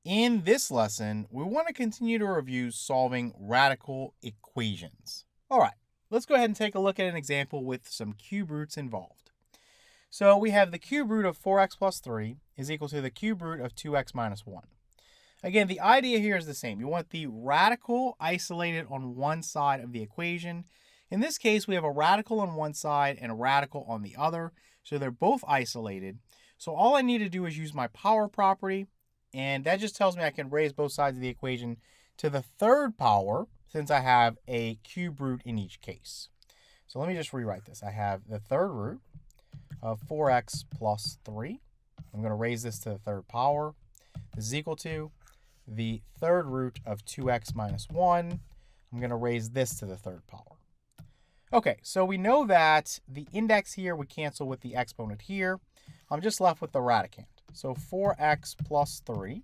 In this lesson, we want to continue to review solving radical equations. All right, let's go ahead and take a look at an example with some cube roots involved. So we have the cube root of 4x plus 3 is equal to the cube root of 2x minus 1. Again, the idea here is the same. You want the radical isolated on one side of the equation. In this case, we have a radical on one side and a radical on the other, so they're both isolated. So all I need to do is use my power property, and that just tells me I can raise both sides of the equation to the third power since I have a cube root in each case. So let me just rewrite this. I have the third root of 4x plus 3. I'm going to raise this to the third power. This is equal to the third root of 2x minus 1. I'm going to raise this to the third power. Okay, so we know that the index here would cancel with the exponent here. I'm just left with the radicand. So 4x plus 3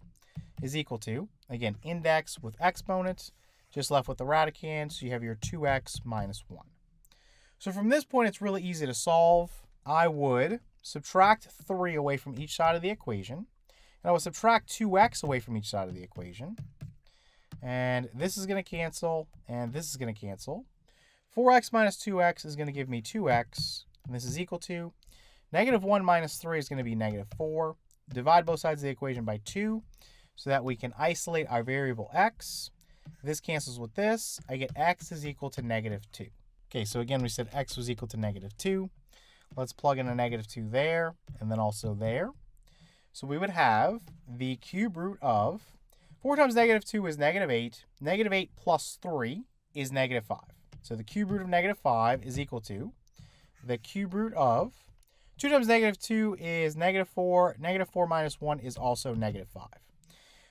is equal to, again, index with exponent, just left with the radicand, so you have your 2x minus 1. So from this point, it's really easy to solve. I would subtract 3 away from each side of the equation, and I would subtract 2x away from each side of the equation. And this is going to cancel, and this is going to cancel. 4x minus 2x is going to give me 2x, and this is equal to negative 1 minus 3 is going to be negative 4. Divide both sides of the equation by 2 so that we can isolate our variable x. This cancels with this. I get x is equal to negative 2. Okay, so again, we said x was equal to negative 2. Let's plug in a negative 2 there and then also there. So we would have the cube root of 4 times negative 2 is negative 8. Negative 8 plus 3 is negative 5. So the cube root of negative 5 is equal to the cube root of 2 times negative 2 is negative 4. Negative 4 minus 1 is also negative 5.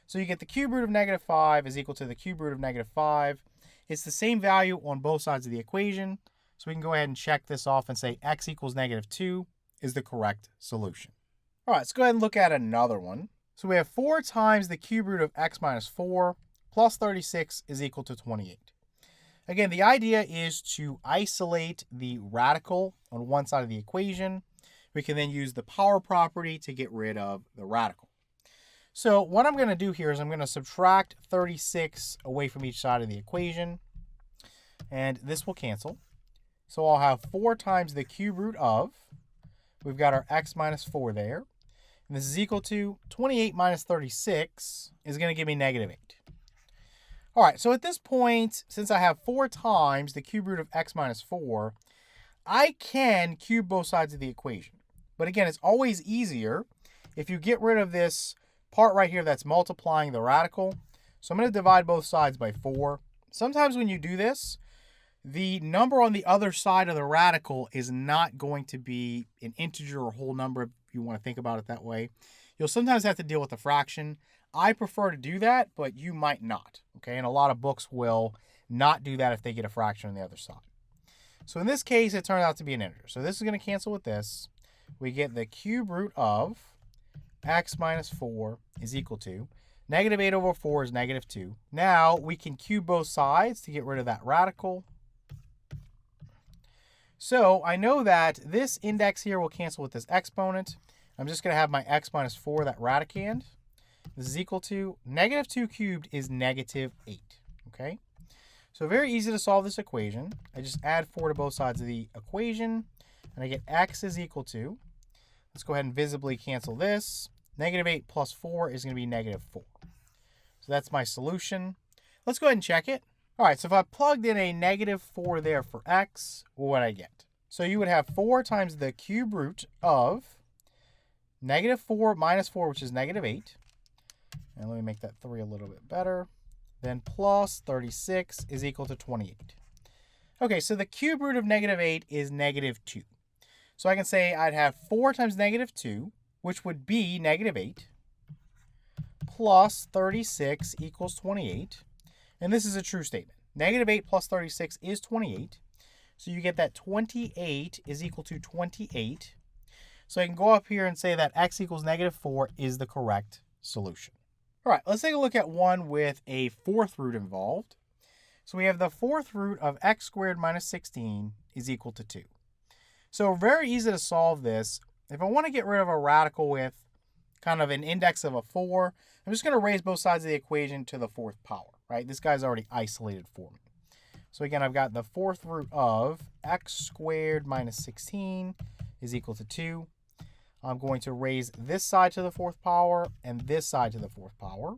So you get the cube root of negative 5 is equal to the cube root of negative 5. It's the same value on both sides of the equation. So we can go ahead and check this off and say x equals negative 2 is the correct solution. All right, let's go ahead and look at another one. So we have 4 times the cube root of x minus 4 plus 36 is equal to 28. Again, the idea is to isolate the radical on one side of the equation. We can then use the power property to get rid of the radical. So what I'm going to do here is I'm going to subtract 36 away from each side of the equation, and this will cancel. So I'll have 4 times the cube root of, we've got our x minus 4 there, and this is equal to 28 minus 36 is going to give me negative 8. All right, so at this point, since I have 4 times the cube root of x minus 4, I can cube both sides of the equation. But again, it's always easier if you get rid of this part right here that's multiplying the radical. So I'm going to divide both sides by 4. Sometimes when you do this, the number on the other side of the radical is not going to be an integer or whole number if you want to think about it that way. You'll sometimes have to deal with a fraction. I prefer to do that, but you might not. Okay, and a lot of books will not do that if they get a fraction on the other side. So in this case, it turned out to be an integer. So this is going to cancel with this. We get the cube root of x minus 4 is equal to negative 8 over 4 is negative 2. Now we can cube both sides to get rid of that radical. So I know that this index here will cancel with this exponent. I'm just going to have my x minus 4, that radicand. This is equal to negative 2 cubed is negative 8. Okay? So very easy to solve this equation. I just add 4 to both sides of the equation, and I get x is equal to, let's go ahead and visibly cancel this. Negative 8 plus 4 is going to be negative 4. So that's my solution. Let's go ahead and check it. All right, so if I plugged in a negative 4 there for x, what would I get? So you would have 4 times the cube root of negative 4 minus 4, which is negative 8. And let me make that 3 a little bit better. Then plus 36 is equal to 28. Okay, so the cube root of negative 8 is negative 2. So I can say I'd have 4 times negative 2, which would be negative 8, plus 36 equals 28. And this is a true statement. Negative 8 plus 36 is 28. So you get that 28 is equal to 28. So I can go up here and say that x equals negative 4 is the correct solution. All right, let's take a look at one with a fourth root involved. So we have the fourth root of x squared minus 16 is equal to 2. So very easy to solve this. If I want to get rid of a radical with kind of an index of a 4. I'm just going to raise both sides of the equation to the 4th power, right? This guy's already isolated for me. So again, I've got the 4th root of x squared minus 16 is equal to 2. I'm going to raise this side to the 4th power and this side to the 4th power.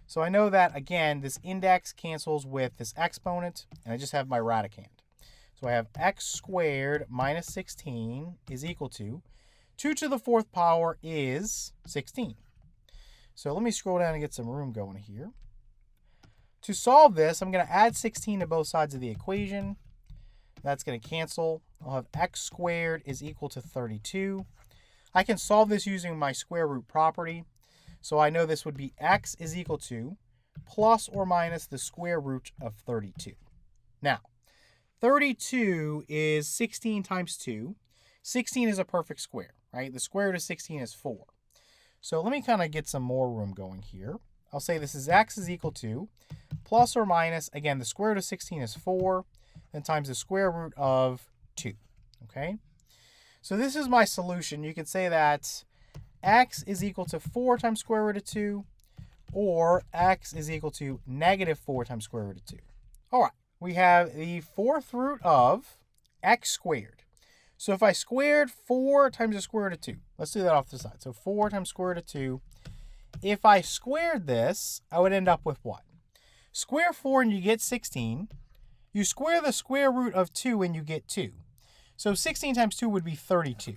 So I know that, again, this index cancels with this exponent, and I just have my radicand. So I have x squared minus 16 is equal to 2 to the 4th power is 16. So let me scroll down and get some room going here. To solve this, I'm going to add 16 to both sides of the equation. That's going to cancel. I'll have x squared is equal to 32. I can solve this using my square root property. So I know this would be x is equal to plus or minus the square root of 32. Now, 32 is 16 times 2. 16 is a perfect square, right? The square root of 16 is 4. So let me kind of get some more room going here. I'll say this is x is equal to plus or minus, again, the square root of 16 is 4, then times the square root of 2, okay? So this is my solution. You can say that x is equal to 4 times square root of 2, or x is equal to negative 4 times square root of 2. All right, we have the 4th root of x squared. So if I squared 4 times the square root of 2, let's do that off the side. So 4 times square root of 2. If I squared this, I would end up with what? Square 4 and you get 16. You square the square root of 2 and you get 2. So 16 times 2 would be 32.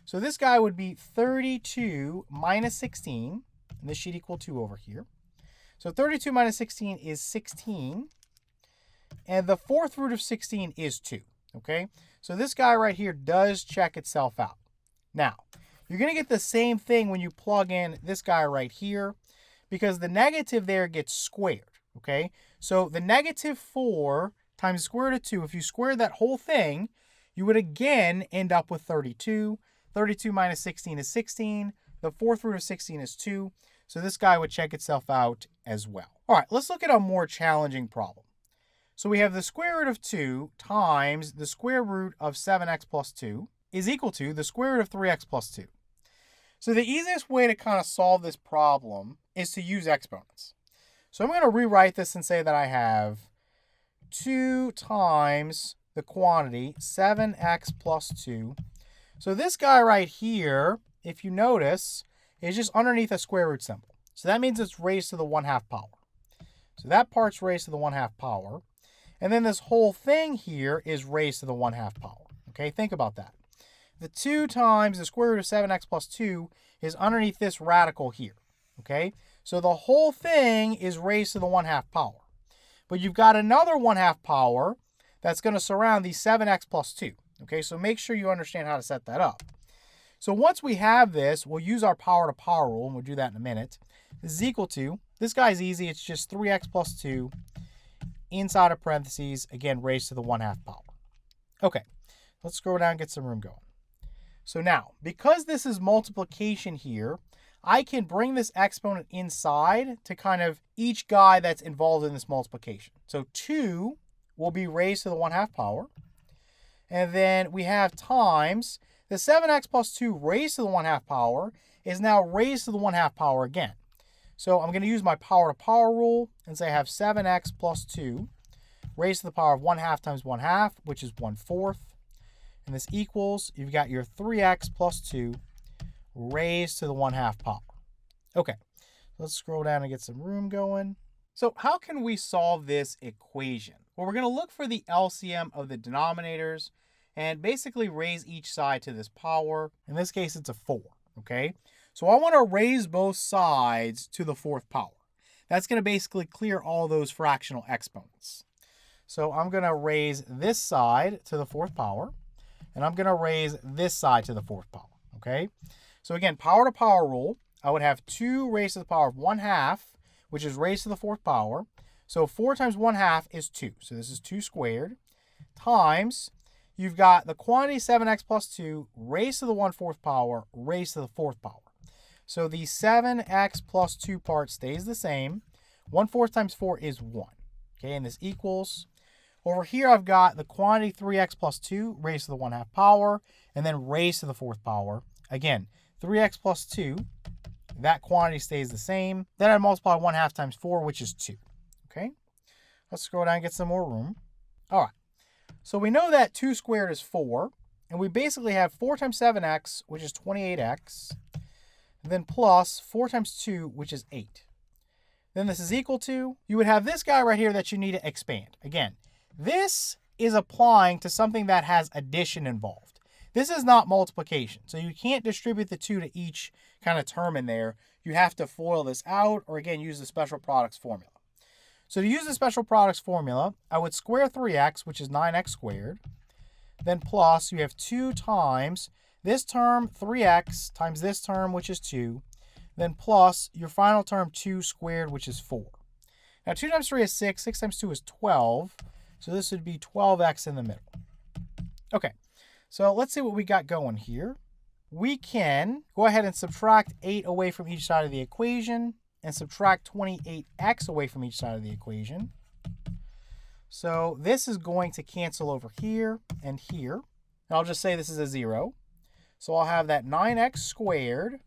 So this guy would be 32 minus 16, and this should equal 2 over here. So 32 minus 16 is 16, and the 4th root of 16 is 2, okay? So this guy right here does check itself out. Now, you're going to get the same thing when you plug in this guy right here, because the negative there gets squared, okay? So the negative 4 times the square root of 2, if you square that whole thing, you would again end up with 32. 32 minus 16 is 16. The 4th root of 16 is 2. So this guy would check itself out as well. All right, let's look at a more challenging problem. So we have the square root of 2 times the square root of 7x plus 2 is equal to the square root of 3x plus 2. So the easiest way to kind of solve this problem is to use exponents. So I'm going to rewrite this and say that I have 2 times the quantity 7x plus 2. So this guy right here, if you notice, is just underneath a square root symbol. So that means it's raised to the 1/2 power. So that part's raised to the 1/2 power. And then this whole thing here is raised to the 1/2 power. Okay, think about that. The 2 times the square root of 7x plus 2 is underneath this radical here. Okay, so the whole thing is raised to the 1/2 power. But you've got another 1/2 power that's going to surround the 7x plus 2. Okay, so make sure you understand how to set that up. So once we have this, we'll use our power to power rule, and we'll do that in a minute. This is equal to, this guy's easy, it's just 3x plus 2 inside of parentheses, again, raised to the 1/2 power. Okay, let's scroll down and get some room going. So now, because this is multiplication here, I can bring this exponent inside to kind of each guy that's involved in this multiplication. So 2 will be raised to the 1/2 power. And then we have times the 7x plus 2 raised to the 1/2 power is now raised to the 1/2 power again. So I'm going to use my power to power rule and say I have 7x plus 2 raised to the power of 1/2 times 1/2, which is 1/4. And this equals, you've got your 3x plus 2 raised to the 1/2 power. Okay, let's scroll down and get some room going. So how can we solve this equation? Well, we're going to look for the LCM of the denominators and basically raise each side to this power. In this case, it's a 4, okay? So I want to raise both sides to the 4th power. That's going to basically clear all those fractional exponents. So I'm going to raise this side to the 4th power, and I'm going to raise this side to the 4th power, okay? So again, power to power rule, I would have 2 raised to the power of 1/2, which is raised to the 4th power. So 4 times 1/2 is 2. So this is 2 squared times, you've got the quantity 7x plus 2 raised to the 1/4 power raised to the 4th power. So the 7x plus 2 part stays the same. 1/4 times 4 is 1. Okay, and this equals, over here I've got the quantity 3x plus 2 raised to the 1/2 power and then raised to the 4th power. Again, 3x plus 2 That quantity stays the same. Then I multiply 1/2 times 4, which is 2. Okay? Let's scroll down and get some more room. All right. So we know that 2 squared is 4. And we basically have 4 times 7x, which is 28x. And then plus 4 times 2, which is 8. Then this is equal to, you would have this guy right here that you need to expand. Again, this is applying to something that has addition involved. This is not multiplication. So you can't distribute the 2 to each kind of term in there. You have to FOIL this out, or again, use the special products formula. So to use the special products formula, I would square 3x, which is 9x squared. Then plus, you have 2 times this term, 3x, times this term, which is 2. Then plus your final term, 2 squared, which is 4. Now 2 times 3 is 6. 6 times 2 is 12. So this would be 12x in the middle. Okay, so let's see what we got going here. We can go ahead and subtract 8 away from each side of the equation and subtract 28x away from each side of the equation. So this is going to cancel over here and here. And I'll just say this is a 0. So I'll have that 9x squared.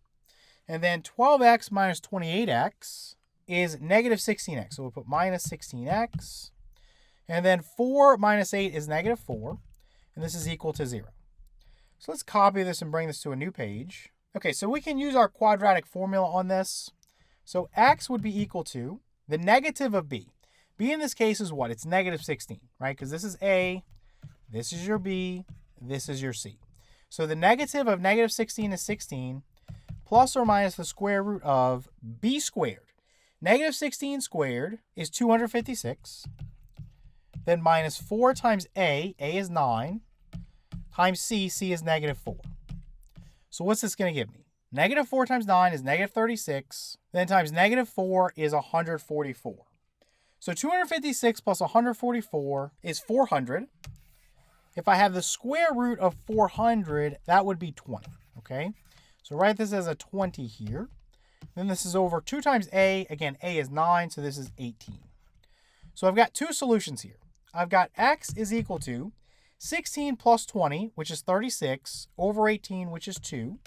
And then 12x minus 28x is negative 16x. So we'll put minus 16x. And then 4 minus 8 is negative 4. And this is equal to 0. So let's copy this and bring this to a new page. Okay, so we can use our quadratic formula on this. So x would be equal to the negative of b. B in this case is what? It's negative 16, right? Because this is a, this is your b, this is your c. So the negative of negative 16 is 16, plus or minus the square root of b squared. Negative 16 squared is 256. Then minus 4 times a is 9, times c is negative 4. So what's this going to give me? Negative 4 times 9 is negative 36. Then times negative 4 is 144. So 256 plus 144 is 400. If I have the square root of 400, that would be 20, okay? So write this as a 20 here. Then this is over 2 times a. Again, a is 9, so this is 18. So I've got two solutions here. I've got x is equal to 16 plus 20, which is 36, over 18, which is 2.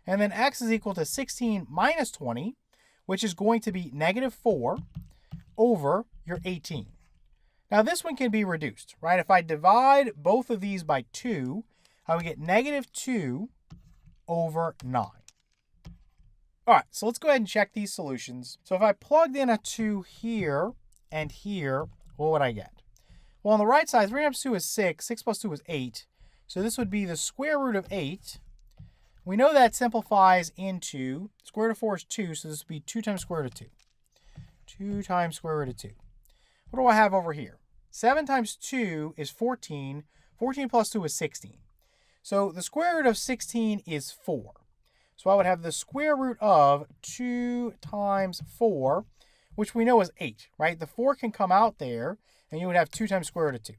And then x is equal to 16 minus 20, which is going to be negative 4 over your 18. Now this one can be reduced, right? If I divide both of these by 2, I would get negative 2 over 9. All right, so let's go ahead and check these solutions. So if I plugged in a 2 here and here, what would I get? Well, on the right side, 3 times 2 is 6. 6 plus 2 is 8. So this would be the square root of 8. We know that simplifies into, square root of 4 is 2, so this would be 2 times square root of 2. 2 times square root of 2. What do I have over here? 7 times 2 is 14. 14 plus 2 is 16. So the square root of 16 is 4. So I would have the square root of 2 times 4, which we know is 8, right? The 4 can come out there, and you would have 2 times square root of 2.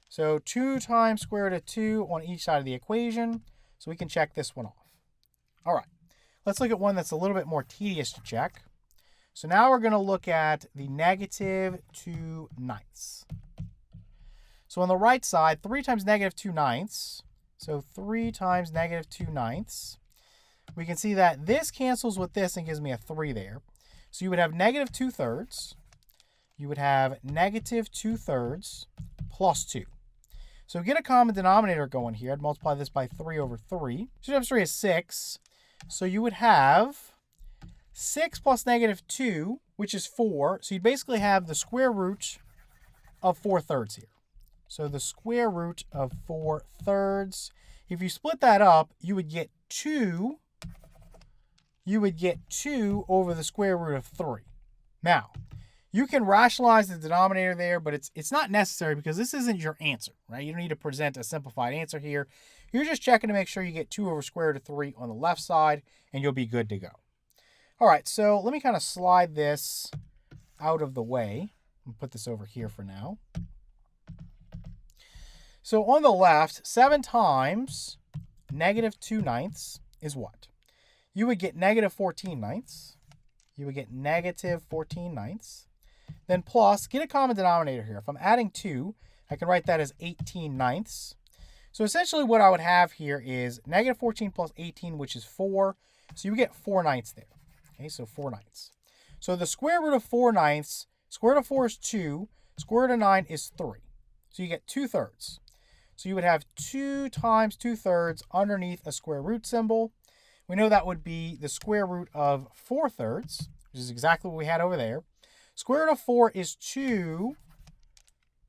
So 2 times square root of 2 on each side of the equation. So we can check this one off. All right, let's look at one that's a little bit more tedious to check. So now we're going to look at the negative 2/9. So on the right side, 3 times negative 2/9. So 3 times negative 2/9. We can see that this cancels with this and gives me a 3 there. So you would have negative 2/3. You would have negative 2/3 plus 2. So get a common denominator going here. I'd multiply this by 3 over 3. 2 times 3 is 6. So you would have 6 plus negative 2, which is 4. So you'd basically have the square root of 4/3 here. So the square root of 4/3. If you split that up, you would get 2. You would get 2 over the square root of 3. Now, you can rationalize the denominator there, but it's not necessary because this isn't your answer, right? You don't need to present a simplified answer here. You're just checking to make sure you get 2 over square root of 3 on the left side, and you'll be good to go. All right, so let me kind of slide this out of the way. I'll put this over here for now. So on the left, 7 times negative 2/9 is what? You would get negative 14/9. You would get negative 14/9. Then plus, get a common denominator here. If I'm adding 2, I can write that as 18/9. So essentially what I would have here is negative 14 plus 18, which is 4. So you get 4/9 there. Okay, so 4/9. So the square root of 4/9, square root of 4 is 2, square root of 9 is 3. So you get 2/3. So you would have 2 times 2/3 underneath a square root symbol. We know that would be the square root of 4/3, which is exactly what we had over there. Square root of 4 is 2.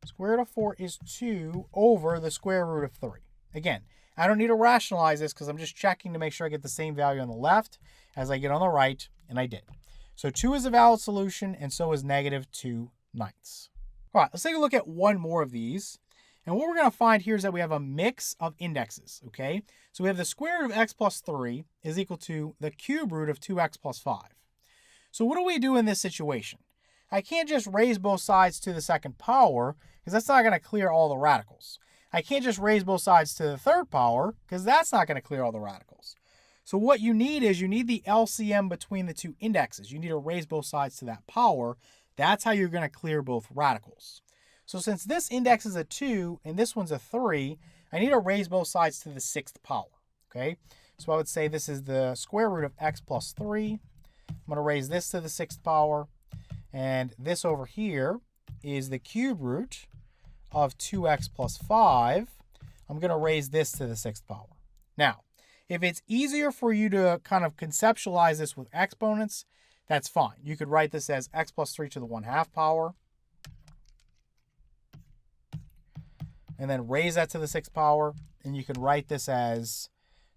Square root of 4 is 2 over the square root of 3. Again, I don't need to rationalize this because I'm just checking to make sure I get the same value on the left as I get on the right, and I did. So 2 is a valid solution, and so is negative 2/9. All right, let's take a look at one more of these. And what we're going to find here is that we have a mix of indexes, okay? So we have the square root of x plus 3 is equal to the cube root of 2x plus 5. So what do we do in this situation? I can't just raise both sides to the second power because that's not going to clear all the radicals. I can't just raise both sides to the third power because that's not going to clear all the radicals. So what you need is you need the LCM between the two indexes. You need to raise both sides to that power. That's how you're going to clear both radicals. So since this index is a 2 and this one's a 3, I need to raise both sides to the 6th power, okay? So I would say this is the square root of x plus 3. I'm going to raise this to the 6th power. And this over here is the cube root of 2x plus 5. I'm going to raise this to the 6th power. Now, if it's easier for you to kind of conceptualize this with exponents, that's fine. You could write this as x plus 3 to the 1/2 power. And then raise that to the 6th power. And you can write this as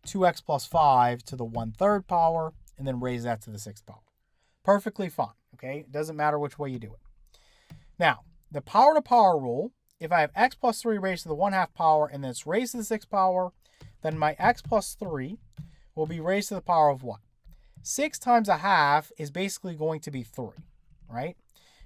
2x plus 5 to the 1/3 power. And then raise that to the 6th power. Perfectly fine, okay? It doesn't matter which way you do it. Now, the power to power rule, if I have x plus 3 raised to the 1/2 power and then it's raised to the 6th power, then my x plus 3 will be raised to the power of what? 6 times 1/2 is basically going to be 3, right?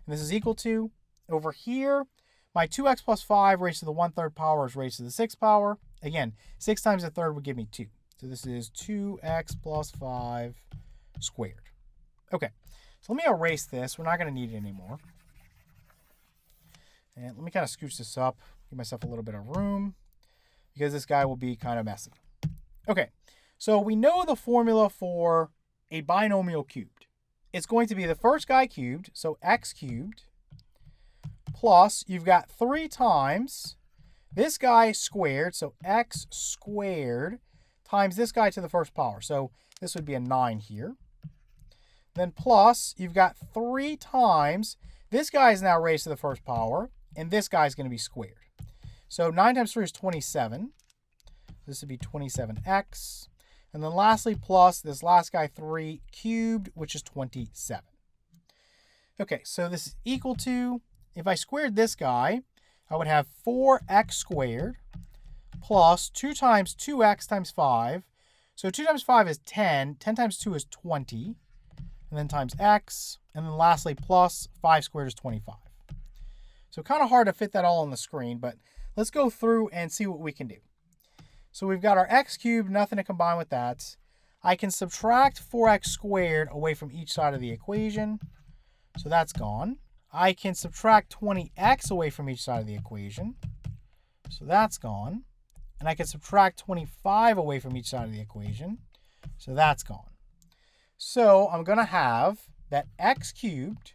And this is equal to, over here, my 2x plus 5 raised to the 1/3 power is raised to the 6th power. Again, 6 times a third would give me 2. So this is 2x plus 5 squared. Okay, so let me erase this. We're not going to need it anymore. And let me kind of scooch this up, give myself a little bit of room, because this guy will be kind of messy. Okay, so we know the formula for a binomial cubed. It's going to be the first guy cubed, so x cubed, plus you've got 3 times this guy squared, so x squared, times this guy to the first power. So this would be a 9 here. Then plus, you've got 3 times, this guy is now raised to the first power, and this guy is going to be squared. So 9 times 3 is 27. This would be 27x. And then lastly, plus this last guy 3 cubed, which is 27. Okay, so this is equal to, if I squared this guy, I would have 4x squared plus 2 times 2x times 5. So 2 times 5 is 10. 10 times 2 is 20. And then times x. And then lastly, plus 5 squared is 25. So kind of hard to fit that all on the screen, but let's go through and see what we can do. So we've got our x cubed, nothing to combine with that. I can subtract 4x squared away from each side of the equation. So that's gone. I can subtract 20x away from each side of the equation. So that's gone. And I can subtract 25 away from each side of the equation. So that's gone. So I'm going to have that x cubed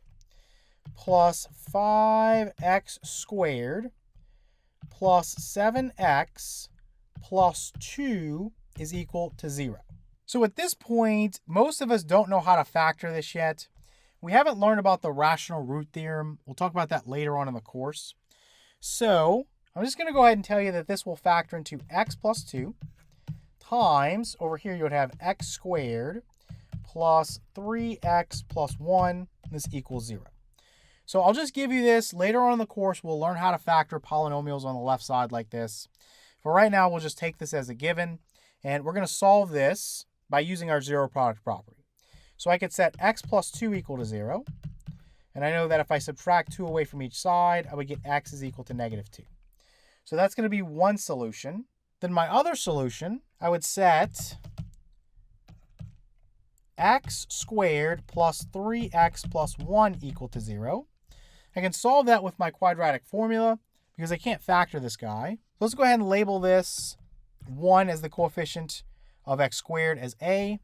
plus 5x squared plus 7x plus 2 is equal to 0. So at this point, most of us don't know how to factor this yet. We haven't learned about the rational root theorem. We'll talk about that later on in the course. So I'm just going to go ahead and tell you that this will factor into x plus 2 times, over here you would have x squared plus 3x plus 1. This equals 0. So I'll just give you this. Later on in the course, we'll learn how to factor polynomials on the left side like this. For right now, we'll just take this as a given. And we're going to solve this by using our zero product property. So I could set x plus 2 equal to 0. And I know that if I subtract 2 away from each side, I would get x is equal to negative 2. So that's going to be one solution. Then my other solution, I would set x squared plus 3x plus 1 equal to 0. I can solve that with my quadratic formula because I can't factor this guy. So let's go ahead and label this 1 as the coefficient of x squared as a.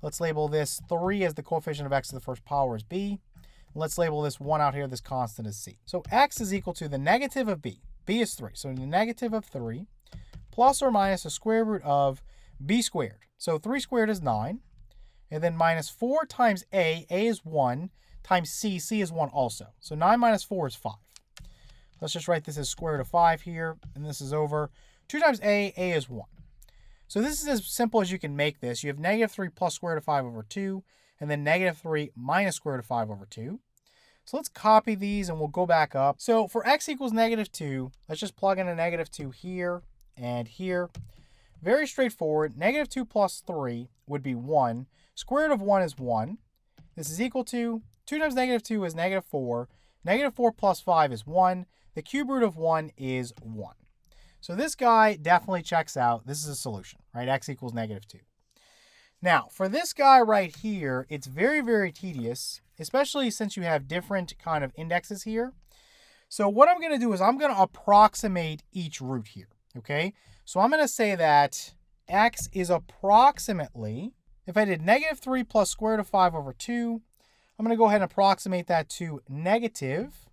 Let's label this 3 as the coefficient of x to the first power is b. Let's label this 1 out here, this constant is c. So x is equal to the negative of b. b is 3. So the negative of 3 plus or minus the square root of b squared. So 3 squared is 9. And then minus 4 times a is 1, times c is 1 also. So 9 minus 4 is 5. Let's just write this as square root of 5 here, and this is over 2 times a is 1. So this is as simple as you can make this. You have negative 3 plus square root of 5 over 2, and then negative 3 minus square root of 5 over 2. So let's copy these and we'll go back up. So for x equals negative 2, let's just plug in a negative 2 here and here. Very straightforward. Negative 2 plus 3 would be 1. Square root of 1 is 1. This is equal to 2 times negative 2 is negative 4. Negative 4 plus 5 is 1. The cube root of 1 is 1. So this guy definitely checks out. This is a solution, right? X equals negative 2. Now, for this guy right here, it's very, very tedious, especially since you have different kind of indexes here. So what I'm going to do is I'm going to approximate each root here, okay? So I'm going to say that x is approximately, if I did negative 3 plus square root of 5 over 2, I'm going to go ahead and approximate that to negative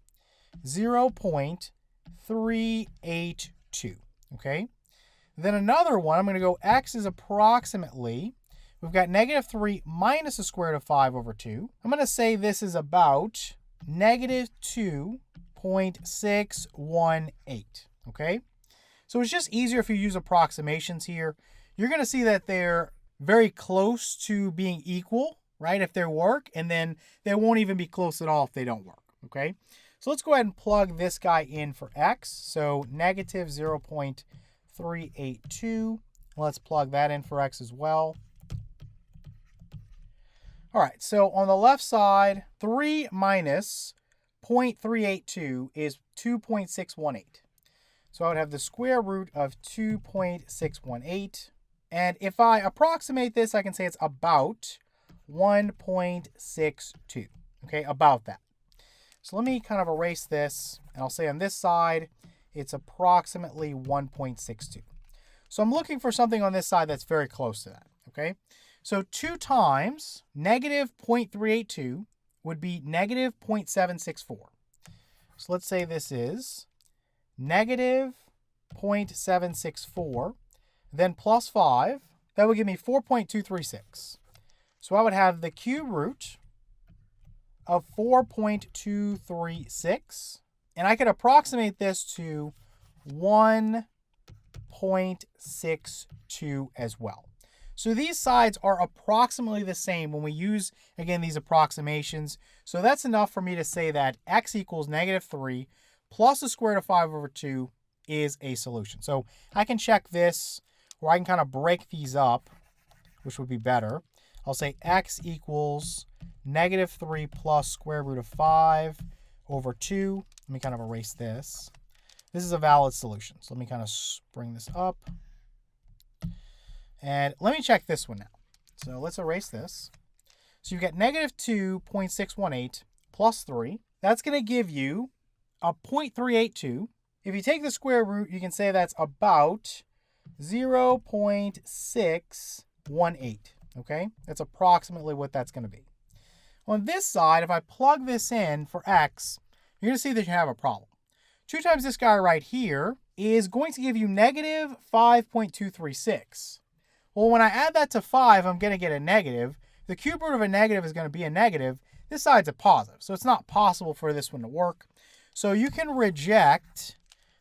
0.382, okay? Then another one, I'm going to go x is approximately, we've got negative 3 minus the square root of 5 over 2. I'm going to say this is about negative 2.618, okay? So it's just easier if you use approximations here. You're going to see that they're very close to being equal, right, if they work, and then they won't even be close at all if they don't work, okay? So let's go ahead and plug this guy in for x. So negative 0.382. Let's plug that in for x as well. All right, so on the left side, 3 minus 0.382 is 2.618. So I would have the square root of 2.618. And if I approximate this, I can say it's about 1.62. Okay, about that. So let me kind of erase this, and I'll say on this side, it's approximately 1.62. So I'm looking for something on this side that's very close to that, okay? So 2 times negative 0.382 would be negative 0.764. So let's say this is negative 0.764, then plus 5. That would give me 4.236. So I would have the cube root of 4.236, and I could approximate this to 1.62 as well. So these sides are approximately the same when we use, again, these approximations. So that's enough for me to say that x equals negative 3 plus the square root of 5 over 2 is a solution. So I can check this, or I can kind of break these up, which would be better. I'll say x equals negative 3 plus square root of 5 over 2. Let me kind of erase this. This is a valid solution. So let me kind of bring this up. And let me check this one now. So let's erase this. So you get negative 2.618 plus 3. That's going to give you a 0.382. If you take the square root, you can say that's about 0.618. Okay? That's approximately what that's going to be. On this side, if I plug this in for x, you're going to see that you have a problem. 2 times this guy right here is going to give you negative 5.236. Well, when I add that to 5, I'm going to get a negative. The cube root of a negative is going to be a negative. This side's a positive, so it's not possible for this one to work. So you can reject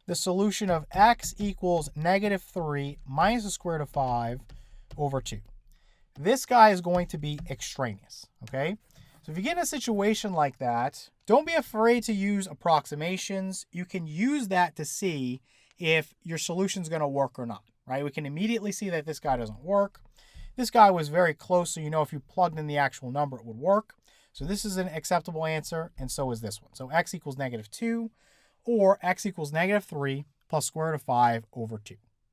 the solution of x equals negative 3 minus the square root of 5 over 2. This guy is going to be extraneous, okay? So if you get in a situation like that, don't be afraid to use approximations. You can use that to see if your solution is going to work or not, right? We can immediately see that this guy doesn't work. This guy was very close, so you know if you plugged in the actual number, it would work. So this is an acceptable answer, and so is this one. So x equals negative 2, or x equals negative 3 plus square root of 5 over 2.